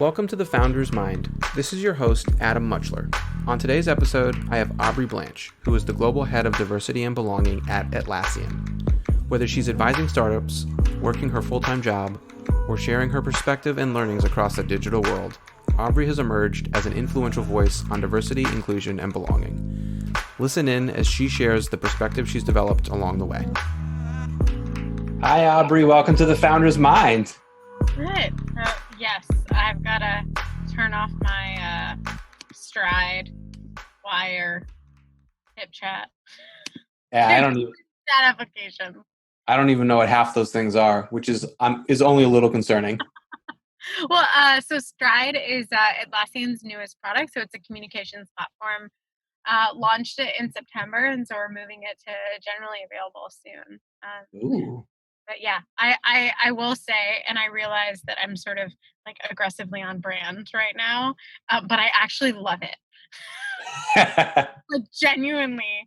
Welcome to The Founder's Mind. This is your host, Adam Muchler. On today's episode, I have Aubrey Blanche, who is the Global Head of Diversity and Belonging at Atlassian. Whether she's advising startups, working her full-time job, or sharing her perspective and learnings across the digital world, Aubrey has emerged as an influential voice on diversity, inclusion, and belonging. Listen in as she shares the perspective she's developed along the way. Hi, Aubrey. Welcome to The Founder's Mind. Good. Yes, I've got to turn off my Stride, Wire, HipChat. Yeah, I don't even that application. I don't even know what half those things are, which is only a little concerning. Well, so Stride is Atlassian's newest product, so it's a communications platform. Launched it in September, and so we're moving it to generally available soon. Ooh. But yeah, I will say, and I realize that I'm sort of like aggressively on brand right now, but I actually love it. Like genuinely.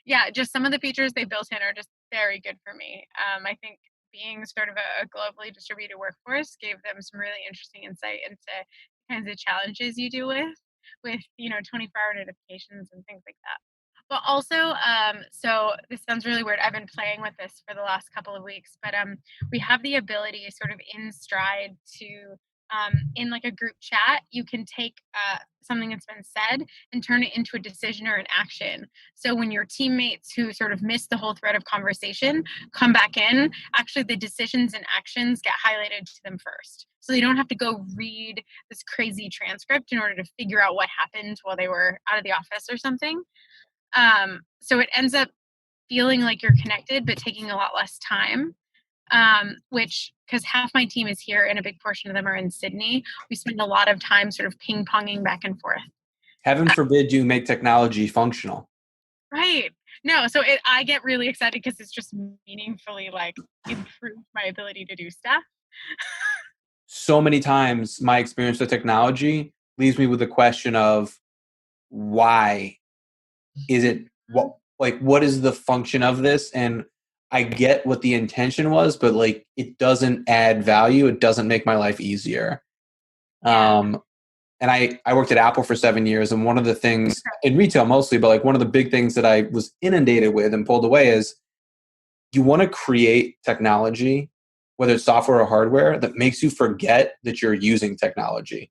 Yeah, just some of the features they built in are just very good for me. I think being sort of a globally distributed workforce gave them some really interesting insight into the kinds of challenges you deal with 24-hour notifications and things like that. But also, so this sounds really weird. I've been playing with this for the last couple of weeks, but we have the ability sort of in Stride to, in like a group chat, you can take something that's been said and turn it into a decision or an action. So when your teammates who sort of missed the whole thread of conversation come back in, actually the decisions and actions get highlighted to them first. So they don't have to go read this crazy transcript in order to figure out what happened while they were out of the office or something. So it ends up feeling like you're connected, but taking a lot less time, which, because half my team is here and a big portion of them are in Sydney, we spend a lot of time sort of ping-ponging back and forth. Heaven forbid you make technology functional. Right. No, so I get really excited because it's just meaningfully like improved my ability to do stuff. So many times my experience with technology leaves me with the question of why is it, what is the function of this? And I get what the intention was, but like it doesn't add value. It doesn't make my life easier. Yeah. And I worked at Apple for 7 years, and one of the things in retail mostly, but like one of the big things that I was inundated with and pulled away is you want to create technology, whether it's software or hardware, that makes you forget that you're using technology.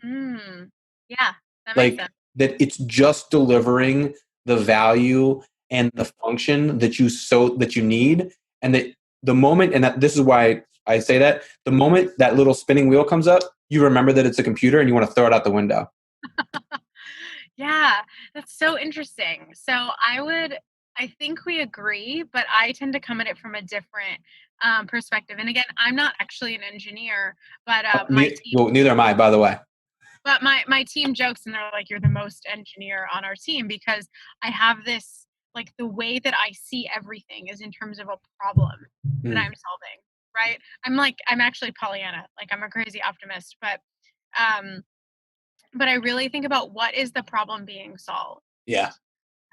Yeah, that makes Like sense. that it's just delivering the value and the function that you need, and that the moment, and that this is why I say that, the moment that little spinning wheel comes up, you remember that it's a computer and you want to throw it out the window. Yeah, that's so interesting. So I think we agree, but I tend to come at it from a different perspective. And again, I'm not actually an engineer, but Neither am I, by the way. But my team jokes and they're like, you're the most engineer on our team, because I have this, like, the way that I see everything is in terms of a problem that I'm solving, right? I'm actually Pollyanna, like I'm a crazy optimist, but I really think about what is the problem being solved. Yeah.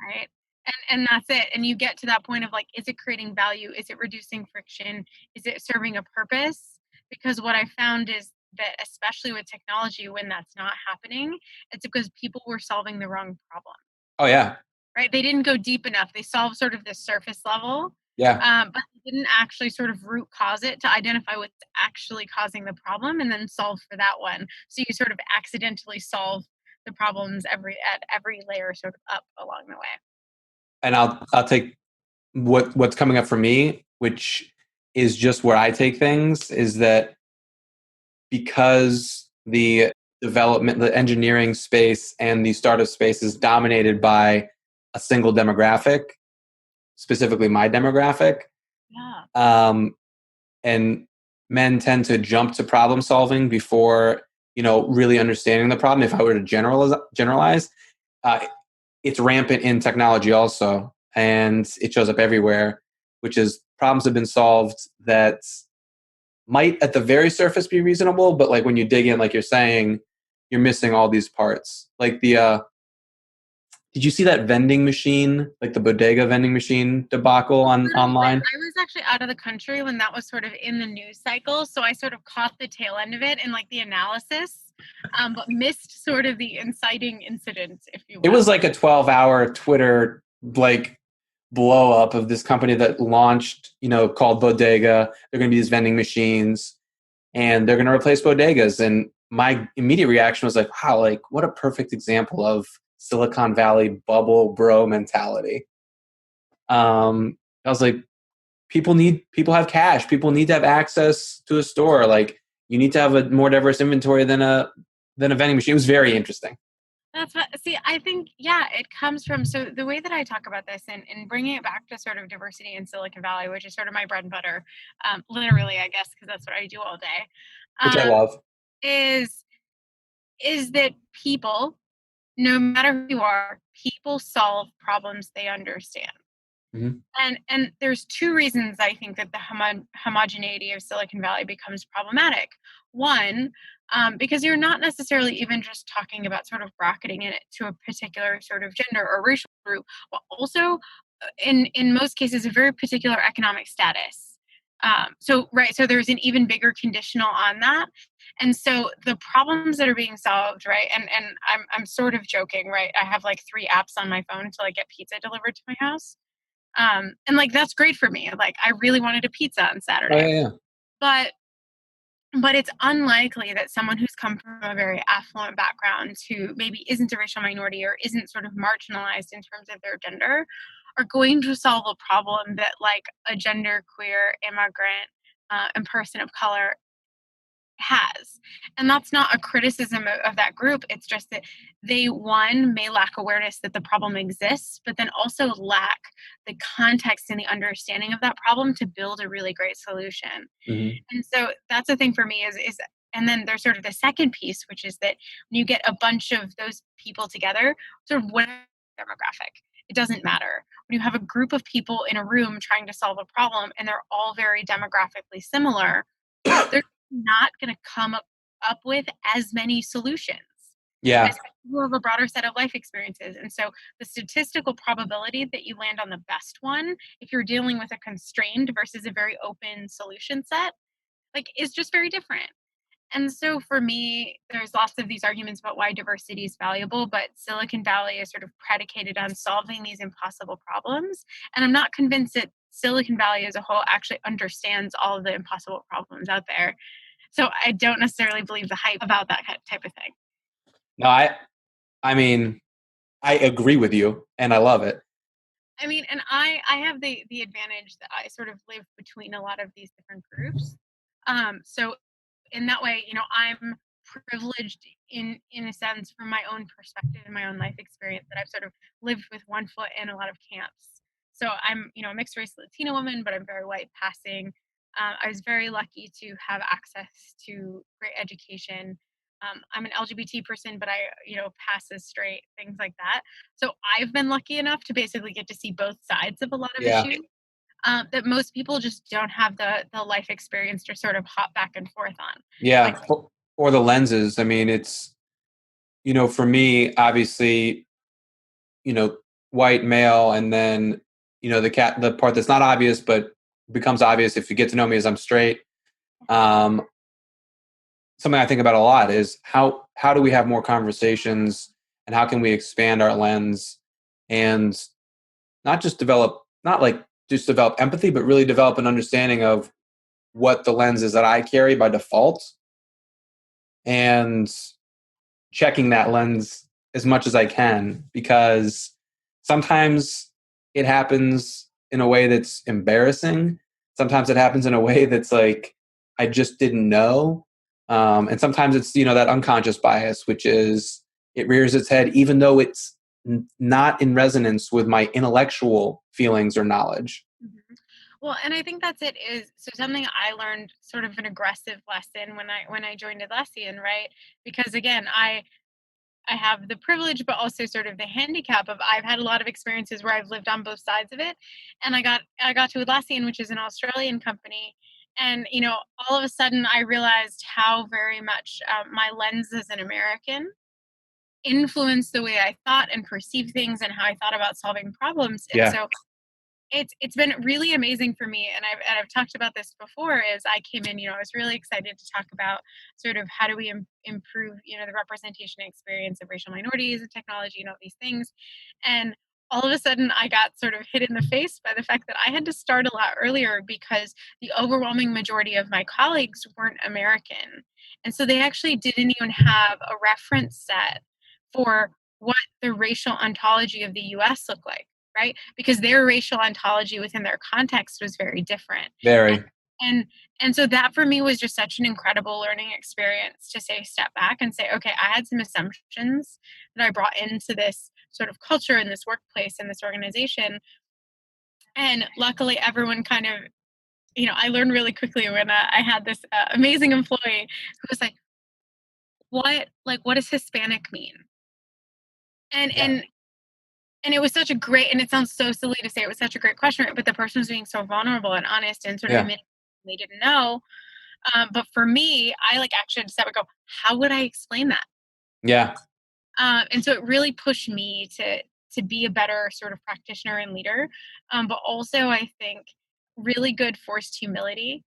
Right. And that's it. And you get to that point of like, is it creating value? Is it reducing friction? Is it serving a purpose? Because what I found is that, especially with technology, when that's not happening, it's because people were solving the wrong problem. Oh, yeah. Right. They didn't go deep enough. They solved sort of the surface level. Yeah. But they didn't actually sort of root cause it to identify what's actually causing the problem and then solve for that one. So you sort of accidentally solve the problems at every layer sort of up along the way. And I'll take what's coming up for me, which is just where I take things, is that because the development, the engineering space and the startup space is dominated by a single demographic, specifically my demographic. Yeah. And men tend to jump to problem solving before, really understanding the problem. If I were to generalize, it's rampant in technology also, and it shows up everywhere, which is problems have been solved that might at the very surface be reasonable, but like when you dig in, like you're saying, you're missing all these parts. Like the Did you see that vending machine, like the bodega vending machine debacle A on little bit. online? I was actually out of the country when that was sort of in the news cycle, so I sort of caught the tail end of it and like the analysis, but missed sort of the inciting incident, if you It was will. like a 12-hour Twitter like blow up of this company that launched, called Bodega. They're going to be these vending machines, and they're going to replace bodegas. And my immediate reaction was like, wow, like what a perfect example of Silicon Valley bubble bro mentality. I was like, people have cash. People need to have access to a store. Like you need to have a more diverse inventory than a vending machine. It was very interesting. That's what, see, I think, yeah, it comes from, so the way that I talk about this and bringing it back to sort of diversity in Silicon Valley, which is sort of my bread and butter, literally, I guess, because that's what I do all day, Which I um, love. is, is that people, no matter who you are, people solve problems they understand. Mm-hmm. And there's two reasons I think that the homogeneity of Silicon Valley becomes problematic. One, because you're not necessarily even just talking about sort of bracketing it to a particular sort of gender or racial group, but also in most cases a very particular economic status. So there's an even bigger conditional on that, and so the problems that are being solved, right? And I'm sort of joking, right? I have like 3 apps on my phone to like get pizza delivered to my house, and like that's great for me. Like I really wanted a pizza on Oh yeah, Saturday, yeah. but it's unlikely that someone who's come from a very affluent background, who maybe isn't a racial minority or isn't sort of marginalized in terms of their gender, are going to solve a problem that like a gender queer immigrant and person of color has. And that's not a criticism of that group. It's just that they, one, may lack awareness that the problem exists, but then also lack the context and the understanding of that problem to build a really great solution. Mm-hmm. And so that's the thing for me is and then there's sort of the second piece, which is that when you get a bunch of those people together, sort of whatever demographic, it doesn't matter. When you have a group of people in a room trying to solve a problem and they're all very demographically similar, they're not going to come up with as many solutions Yeah, as people who have a broader set of life experiences. And so the statistical probability that you land on the best one, if you're dealing with a constrained versus a very open solution set, like is just very different. And so for me, there's lots of these arguments about why diversity is valuable, but Silicon Valley is sort of predicated on solving these impossible problems. And I'm not convinced that Silicon Valley as a whole actually understands all of the impossible problems out there. So I don't necessarily believe the hype about that type of thing. no, I mean, I agree with you, and I love it. I mean, and I have the advantage that I sort of live between a lot of these different groups. So in that way, I'm privileged in a sense from my own perspective and my own life experience, that I've sort of lived with one foot in a lot of camps. So I'm, a mixed race Latina woman, but I'm very white passing. I was very lucky to have access to great education. I'm an LGBT person, but I, pass as straight, things like that. So I've been lucky enough to basically get to see both sides of a lot of Yeah, issues, that most people just don't have the life experience to sort of hop back and forth on. Like, yeah. Or the lenses. I mean, it's for me, obviously, white male, and then the part that's not obvious but becomes obvious if you get to know me is I'm straight. Um, Something I think about a lot is how do we have more conversations, and how can we expand our lens, and not like just develop empathy, but really develop an understanding of what the lens is that I carry by default, and checking that lens as much as I can, because sometimes it happens in a way that's embarrassing. Sometimes it happens in a way that's like I just didn't know. And sometimes it's that unconscious bias, which is it rears its head even though it's not in resonance with my intellectual feelings or knowledge. mhm. Well, and I think that's it is so something I learned sort of an aggressive lesson when I joined Atlassian, right? Because again, I have the privilege, but also sort of the handicap of I've had a lot of experiences where I've lived on both sides of it. And I got to Atlassian, which is an Australian company. And, all of a sudden I realized how very much my lens as an American influenced the way I thought and perceived things and how I thought about solving problems. And so it's been really amazing for me. And I've talked about this before. As I came in, I was really excited to talk about sort of how do we improve, the representation and experience of racial minorities in technology, all these things. And all of a sudden I got sort of hit in the face by the fact that I had to start a lot earlier because the overwhelming majority of my colleagues weren't American. And so they actually didn't even have a reference set for what the racial ontology of the US looked like. Right? Because their racial ontology within their context was very different. Very. And so that for me was just such an incredible learning experience to step back and say, okay, I had some assumptions that I brought into this sort of culture in this workplace in this organization. And luckily everyone kind of, I learned really quickly when I had this amazing employee who was like, what does Hispanic mean? And it was such a great, and it sounds so silly to say it was such a great question, but the person was being so vulnerable and honest and sort of admitting they didn't know. But for me, I actually had to step and go, how would I explain that? Yeah. And so it really pushed me to be a better sort of practitioner and leader. But also I think really good forced humility,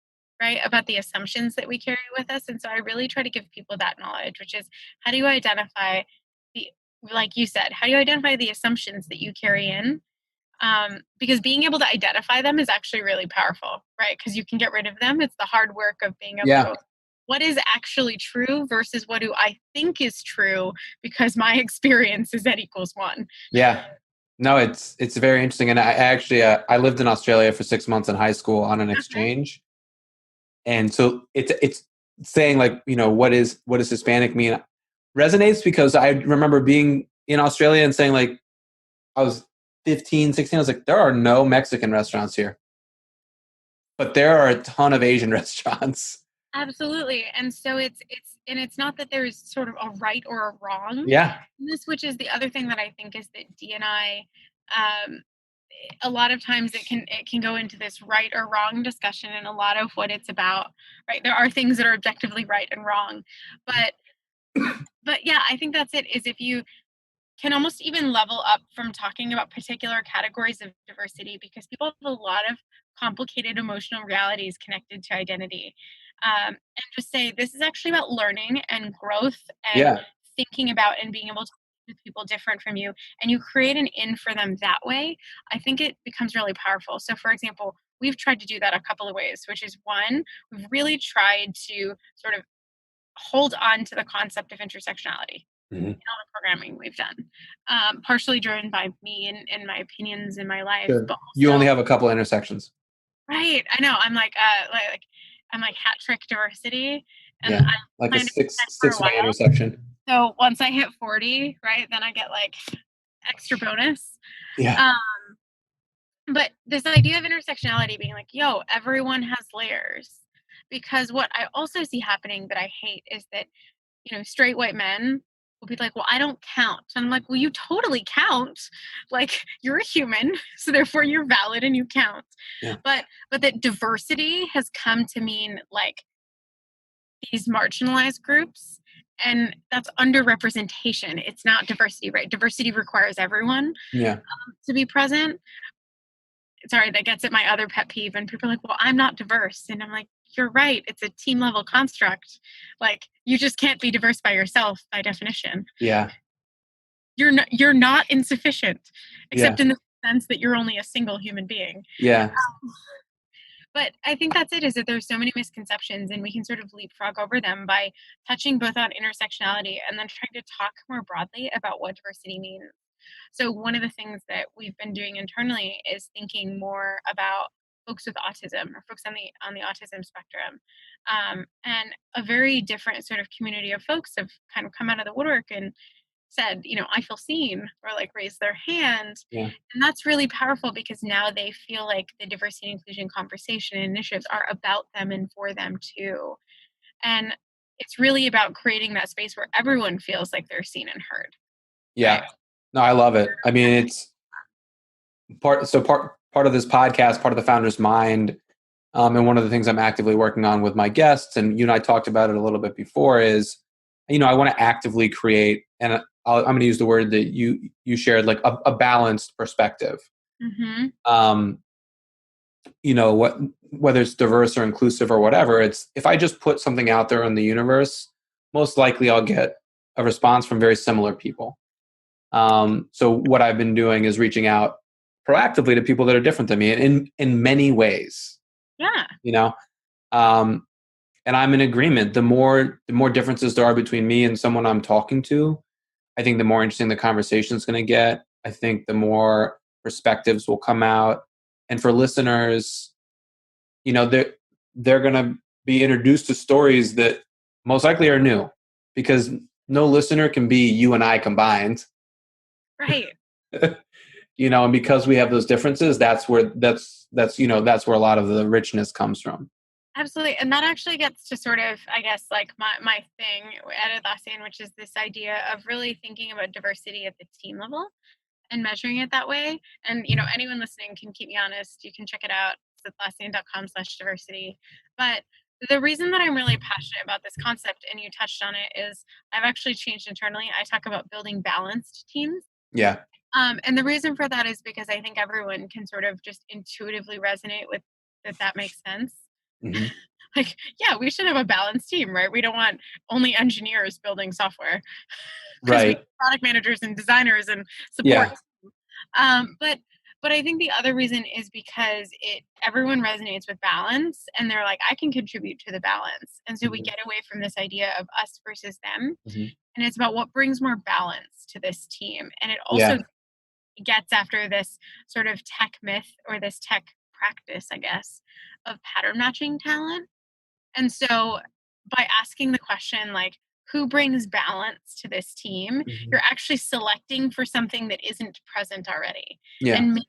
right? About the assumptions that we carry with us. And so I really try to give people that knowledge, which is how do you identify like you said, how do you identify the assumptions that you carry in? Because being able to identify them is actually really powerful, right? Because you can get rid of them. It's the hard work of being able to go, what is actually true versus what do I think is true because my experience is n=1. Yeah. No, it's very interesting. And I actually, I lived in Australia for 6 months in high school on an exchange. And so it's saying what does Hispanic mean resonates because I remember being in Australia and saying I was 15, 16. I was like, there are no Mexican restaurants here, but there are a ton of Asian restaurants. Absolutely. And so it's not that there's sort of a right or a wrong. Yeah. This, which is the other thing that I think is that D&I, a lot of times it can go into this right or wrong discussion, and a lot of what it's about, right? There are things that are objectively right and wrong, but yeah, I think that's it. Is if you can almost even level up from talking about particular categories of diversity, because people have a lot of complicated emotional realities connected to identity, and just say this is actually about learning and growth and thinking about and being able to with people different from you, and you create an in for them that way. I think it becomes really powerful. So for example, we've tried to do that a couple of ways, which is one, we've really tried to sort of hold on to the concept of intersectionality in all the programming we've done, partially driven by me and my opinions in my life. Sure. But also, you only have a couple intersections. Right. I know. I'm I'm like hat trick diversity. And yeah. Like a six-way intersection. So once I hit 40, right, then I get extra bonus. Yeah. But this idea of intersectionality being everyone has layers. Because what I also see happening that I hate is that, straight white men will be like, well, I don't count. And I'm like, well, you totally count. You're a human, so therefore you're valid and you count. Yeah. But that diversity has come to mean these marginalized groups, and that's underrepresentation. It's not diversity, right? Diversity requires everyone to be present. Sorry, that gets at my other pet peeve. And people are like, well, I'm not diverse. And I'm like, you're right. It's a team level construct. You just can't be diverse by yourself by definition. Yeah. You're not insufficient, except in the sense that you're only a single human being. Yeah. But I think that's it, is that there's so many misconceptions, and we can sort of leapfrog over them by touching both on intersectionality and then trying to talk more broadly about what diversity means. So one of the things that we've been doing internally is thinking more about folks with autism, or folks on the autism spectrum. And a very different sort of community of folks have kind of come out of the woodwork and said, I feel seen, or raise their hand. Yeah. And that's really powerful, because now they feel like the diversity and inclusion conversation and initiatives are about them and for them too. And it's really about creating that space where everyone feels like they're seen and heard. Yeah. Right? No, I love it. I mean, it's part of this podcast, part of the Founder's Mind. And one of the things I'm actively working on with my guests, and you and I talked about it a little bit before, is, I want to actively create, and I'm going to use the word that you shared, like a balanced perspective. Mm-hmm. Um, whether it's diverse or inclusive or whatever, it's if I just put something out there in the universe, most likely I'll get a response from very similar people. So what I've been doing is reaching out proactively to people that are different than me in many ways. Yeah. You know, um, and I'm in agreement. The more differences there are between me and someone I'm talking to, I think the more interesting the conversation is going to get. I think the more perspectives will come out, and for listeners, they're going to be introduced to stories that most likely are new, because no listener can be you and I combined. Right. And because we have those differences, that's where a lot of the richness comes from. Absolutely. And that actually gets to sort of, I guess, like my thing at Atlassian, which is this idea of really thinking about diversity at the team level and measuring it that way. And, anyone listening can keep me honest. You can check it out. It's atlassian.com/diversity. But the reason that I'm really passionate about this concept, and you touched on it, is I've actually changed internally. I talk about building balanced teams. Yeah. And the reason for that is because I think everyone can sort of just intuitively resonate with that makes sense. Mm-hmm. Like, yeah, we should have a balanced team, right? We don't want only engineers building software because we Right. have product managers and designers and support. Yeah. But I think the other reason is because everyone resonates with balance, and they're like, I can contribute to the balance. And so we Mm-hmm. get away from this idea of us versus them. Mm-hmm. And it's about what brings more balance to this team. And it also Yeah. gets after this sort of tech myth, or this tech practice, I guess, of pattern matching talent. And so by asking the question, like, who brings balance to this team, Mm-hmm. you're actually selecting for something that isn't present already. Yeah. And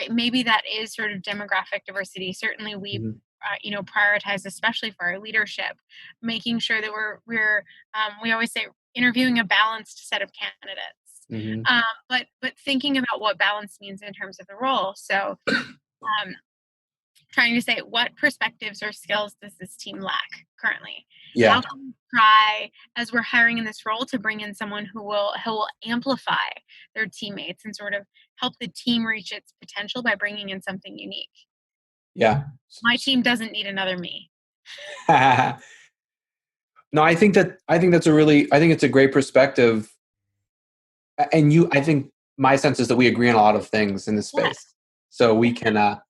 maybe that is sort of demographic diversity. Certainly we Mm-hmm. prioritize, especially for our leadership, making sure that we always say interviewing a balanced set of candidates. Mm-hmm. But thinking about what balance means in terms of the role. So um, trying to say, what perspectives or skills does this team lack currently? Yeah. How can we try, as we're hiring in this role, to bring in someone who will amplify their teammates and sort of help the team reach its potential by bringing in something unique? Yeah. My team doesn't need another me. No, I think it's a great perspective. And I think my sense is that we agree on a lot of things in this Yeah. space. So we can,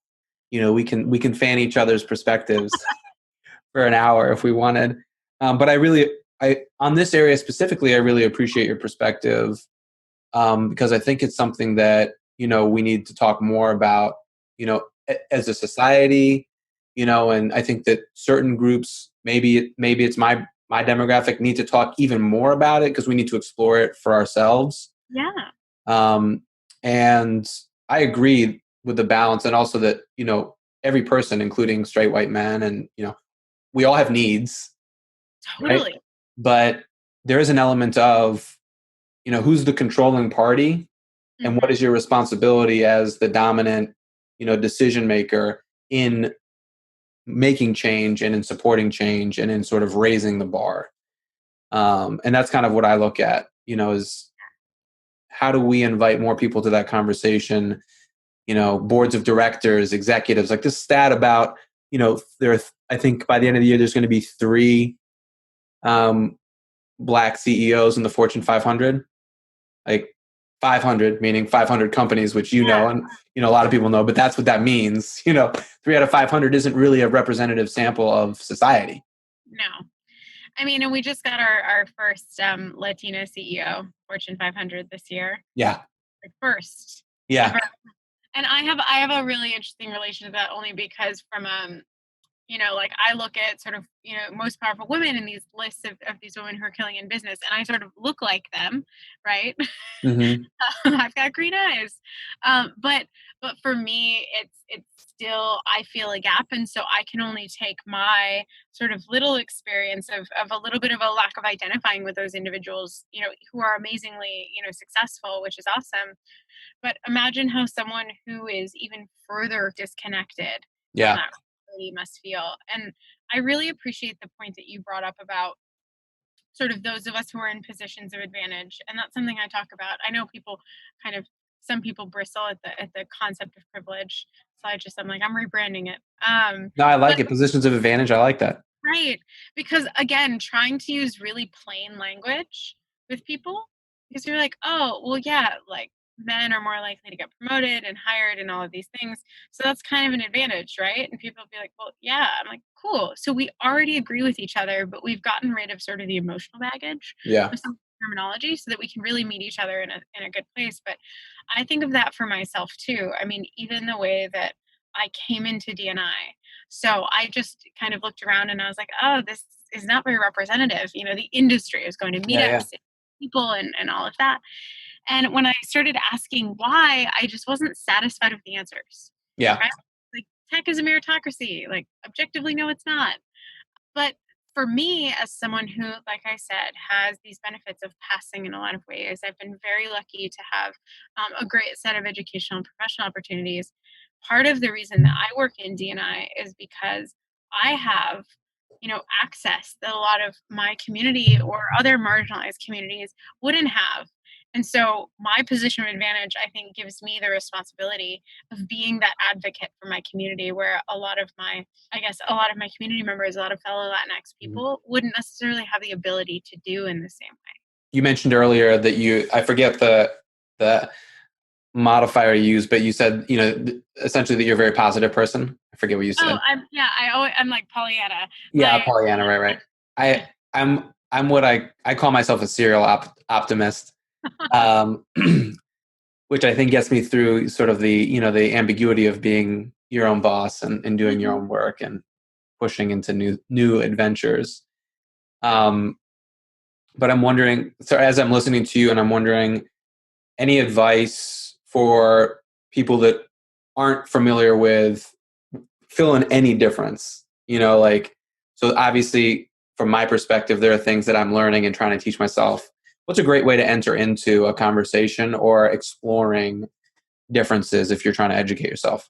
we can fan each other's perspectives for an hour if we wanted. But on this area specifically, I really appreciate your perspective, because I think it's something that, we need to talk more about, as a society, and I think that certain groups, maybe it's my demographic, need to talk even more about it, because we need to explore it for ourselves. Yeah. And I agree with the balance, and also that, every person, including straight white men, and, we all have needs, right? Totally. But there is an element of, who's the controlling party, and what Mm-hmm. is your responsibility as the dominant, decision maker in making change, and in supporting change, and in sort of raising the bar. And that's kind of what I look at, is how do we invite more people to that conversation? Boards of directors, executives, like this stat about, I think by the end of the year, there's going to be 3 Black CEOs in the Fortune 500, like 500, meaning 500 companies, which, and, a lot of people know, but that's what that means. 3 out of 500 isn't really a representative sample of society. No. I mean, and we just got our first Latina CEO, Fortune 500 this year. Yeah. Like, first. Yeah. Ever. And I have a really interesting relation to that, only because from like, I look at sort of, most powerful women in these lists of these women who are killing in business, and I sort of look like them, right? Mm-hmm. I've got green eyes. But for me, it's still, I feel a gap. And so I can only take my sort of little experience of a little bit of a lack of identifying with those individuals, who are amazingly, successful, which is awesome. But imagine how someone who is even further disconnected from Yeah. that reality must feel. And I really appreciate the point that you brought up about sort of those of us who are in positions of advantage. And that's something I talk about. I know some people bristle at the concept of privilege. So I'm like, I'm rebranding it. No, I like But it. Positions of advantage. I like that. right. Because again, trying to use really plain language with people, because you're like, oh, well, yeah, like men are more likely to get promoted and hired and all of these things. So that's kind of an advantage, right? And people will be like, well, yeah. I'm like, cool. So we already agree with each other, but we've gotten rid of sort of the emotional baggage Yeah. with some terminology so that we can really meet each other in a good place. But I think of that for myself too. I mean, even the way that I came into DNI. So I just kind of looked around and I was like, oh, this is not very representative. You know, the industry is going to Yeah. Yeah. meetups, people, and all of that. And when I started asking why, I just wasn't satisfied with the answers. Yeah. Right? Like tech is a meritocracy. Like objectively, no, it's not. But for me, as someone who, like I said, has these benefits of passing in a lot of ways, I've been very lucky to have a great set of educational and professional opportunities. Part of the reason that I work in DNI is because I have, access that a lot of my community or other marginalized communities wouldn't have. And so my position of advantage, I think, gives me the responsibility of being that advocate for my community, where a lot of my community members, a lot of fellow Latinx Mhm. people wouldn't necessarily have the ability to do in the same way. You mentioned earlier that I forget the modifier you used, but you said, essentially that you're a very positive person. I forget what you Oh, said. I'm like Pollyanna. Yeah, Like, Pollyanna, right, right. I'm what I call myself a serial optimist, um, which I think gets me through sort of the ambiguity of being your own boss and doing your Mhm. own work and pushing into new adventures. Um, but I'm wondering, so as I'm listening to you, and I'm wondering, any advice for people that aren't familiar with feeling any difference? Like, so obviously, from my perspective, there are things that I'm learning and trying to teach myself. What's a great way to enter into a conversation or exploring differences if you're trying to educate yourself?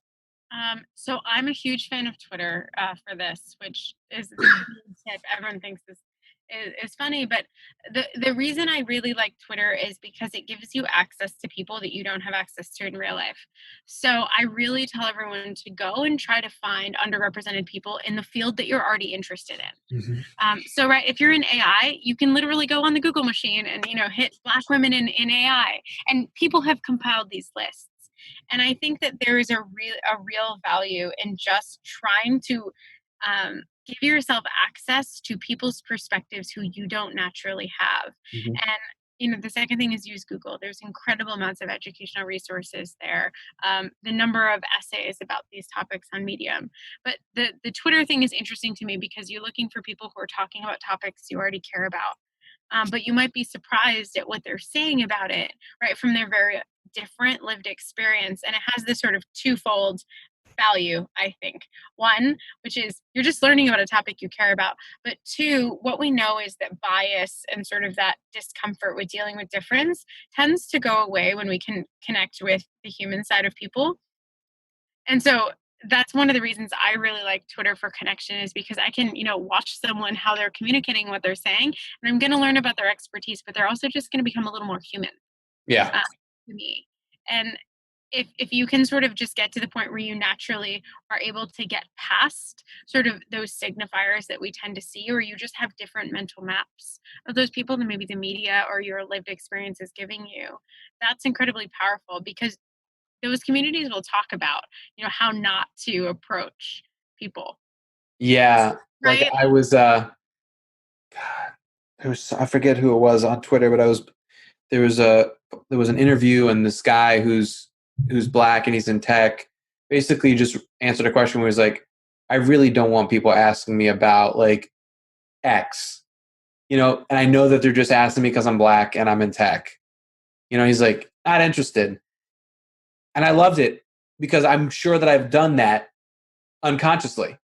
So I'm a huge fan of Twitter for this, which is the big tip. Everyone thinks this is funny, but the reason I really like Twitter is because it gives you access to people that you don't have access to in real life. So I really tell everyone to go and try to find underrepresented people in the field that you're already interested in. Mm-hmm. So right, if you're in AI, you can literally go on the Google machine and hit Black women in AI, and people have compiled these lists. And I think that there is a real value in just trying to give yourself access to people's perspectives who you don't naturally have. Mm-hmm. And the second thing is use Google. There's incredible amounts of educational resources there. The number of essays about these topics on Medium. But the Twitter thing is interesting to me because you're looking for people who are talking about topics you already care about. But you might be surprised at what they're saying about it, right, from their very different lived experience. And it has this sort of twofold value, I think. One, which is you're just learning about a topic you care about. But two, what we know is that bias and sort of that discomfort with dealing with difference tends to go away when we can connect with the human side of people. And so that's one of the reasons I really like Twitter for connection, is because I can, watch someone how they're communicating what they're saying, and I'm going to learn about their expertise, but they're also just going to become a little more human Yeah. uh, to me. And if you can sort of just get to the point where you naturally are able to get past sort of those signifiers that we tend to see, or you just have different mental maps of those people than maybe the media or your lived experience is giving you, that's incredibly powerful, because those communities will talk about, how not to approach people, Yeah. Like right? I was, I forget who it was on Twitter, but there was a there was an interview, and this guy who's black and he's in tech basically just answered a question where he's like, I really don't want people asking me about like X, and I know that they're just asking me because I'm black and I'm in tech. He's like, not interested. And I loved it because I'm sure that I've done that unconsciously.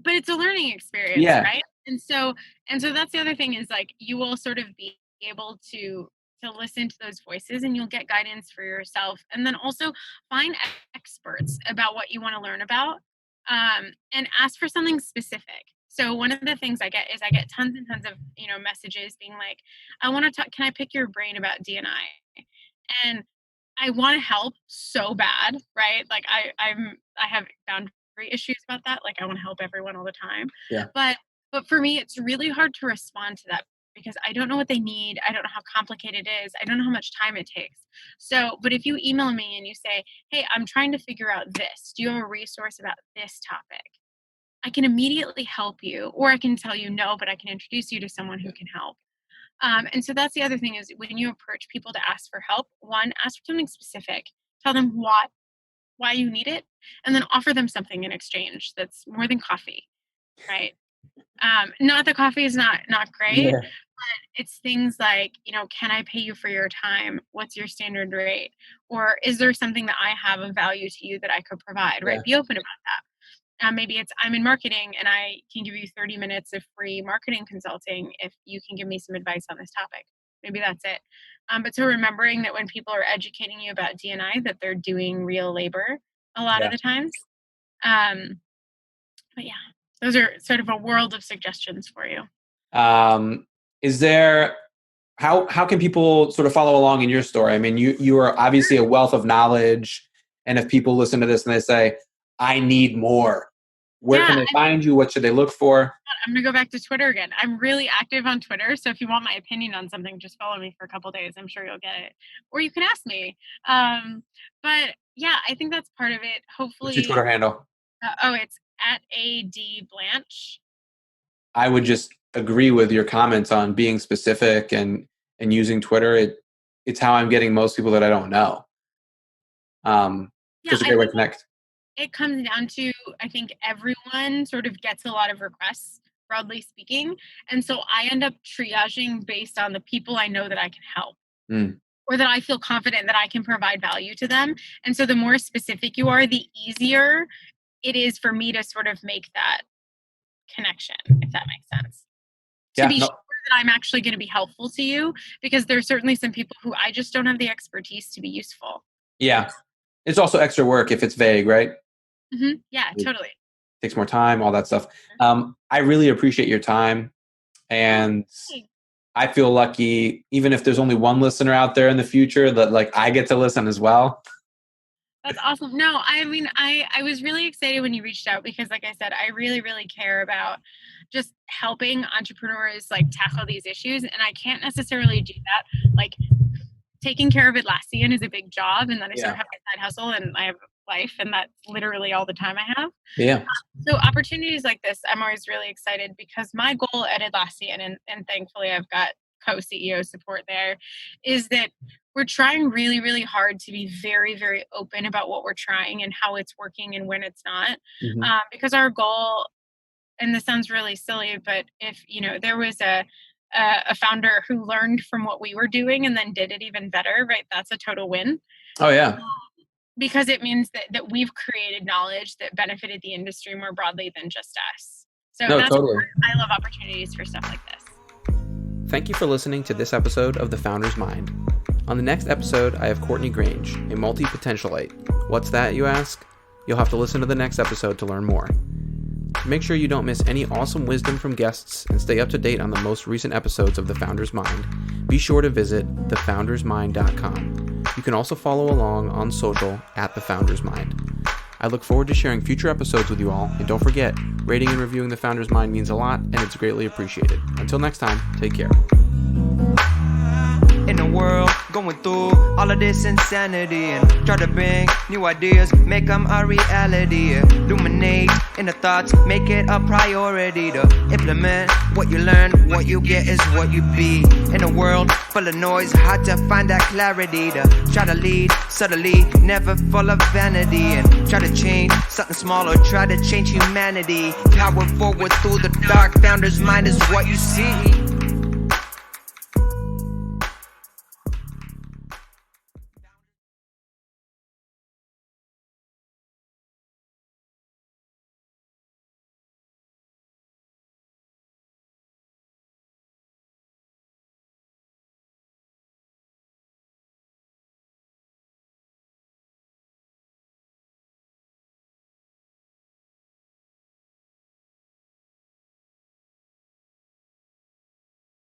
But it's a learning experience, Yeah. right? And so that's the other thing, is like you will sort of be able to listen to those voices, and you'll get guidance for yourself, and then also find experts about what you want to learn about, and ask for something specific. So one of the things I get tons and tons of, messages being like, I want to talk, can I pick your brain about D&I? And I want to help so bad, right? Like I have boundary issues about that. Like I want to help everyone all the time. Yeah. But for me, it's really hard to respond to that because I don't know what they need. I don't know how complicated it is. I don't know how much time it takes. So, but if you email me and you say, hey, I'm trying to figure out this, do you have a resource about this topic? I can immediately help you, or I can tell you no, but I can introduce you to someone who can help. And so that's the other thing is when you approach people to ask for help, one, ask for something specific, tell them why you need it, and then offer them something in exchange that's more than coffee, right? Not that coffee is not great, but it's things like, can I pay you for your time? What's your standard rate? Or is there something that I have of value to you that I could provide, right? Be open about that. Maybe it's I'm in marketing and I can give you 30 minutes of free marketing consulting if you can give me some advice on this topic. Maybe that's it. But so remembering that when people are educating you about D&I, that they're doing real labor a lot of the times. But yeah, those are sort of a world of suggestions for you. Is there, how can people sort of follow along in your story? I mean, you are obviously a wealth of knowledge. And if people listen to this and they say, I need more, where can they find you? What should they look for? I'm going to go back to Twitter again. I'm really active on Twitter. So if you want my opinion on something, just follow me for a couple of days. I'm sure you'll get it. Or you can ask me. But yeah, I think that's part of it. Hopefully. What's your Twitter handle? It's at AD Blanche. I would just agree with your comments on being specific and using Twitter. It's how I'm getting most people that I don't know. Just a great way to connect. It comes down to, I think everyone sort of gets a lot of requests, broadly speaking. And so I end up triaging based on the people I know that I can help or that I feel confident that I can provide value to them. And so the more specific you are, the easier it is for me to sort of make that connection, if that makes sense. To be sure that I'm actually going to be helpful to you, because there's certainly some people who I just don't have the expertise to be useful. Yeah. It's also extra work if it's vague, right? Mm-hmm. Yeah, totally. Takes more time, all that stuff. I really appreciate your time. And I feel lucky, even if there's only one listener out there in the future, that like I get to listen as well. That's awesome. No, I mean, I was really excited when you reached out because, like I said, I really, really care about just helping entrepreneurs like tackle these issues. And I can't necessarily do that. Like taking care of Atlassian is a big job. And then I sort of have my side hustle and I have life, and that's literally all the time I have. Yeah. So opportunities like this, I'm always really excited because my goal at Atlassian, and thankfully I've got co-CEO support there, is that we're trying really, really hard to be very, very open about what we're trying and how it's working and when it's not. Because our goal, and this sounds really silly, but if, there was a founder who learned from what we were doing and then did it even better, right? That's a total win. Oh, yeah. Because it means that we've created knowledge that benefited the industry more broadly than just us. So totally. I love opportunities for stuff like this. Thank you for listening to this episode of The Founder's Mind. On the next episode, I have Courtney Grange, a multi-potentialite. What's that, you ask? You'll have to listen to the next episode to learn more. To make sure you don't miss any awesome wisdom from guests and stay up to date on the most recent episodes of The Founder's Mind, be sure to visit thefoundersmind.com. You can also follow along on social at The Founder's Mind. I look forward to sharing future episodes with you all, and don't forget, rating and reviewing The Founder's Mind means a lot, and it's greatly appreciated. Until next time, take care. In the world, going through all of this insanity, and try to bring new ideas, make them a reality. Illuminate in the thoughts, make it a priority to implement what you learn. What you get is what you be. In a world full of noise, hard to find that clarity to try to lead subtly, never full of vanity, and try to change something small or try to change humanity. Power forward through the dark, founder's mind is what you see.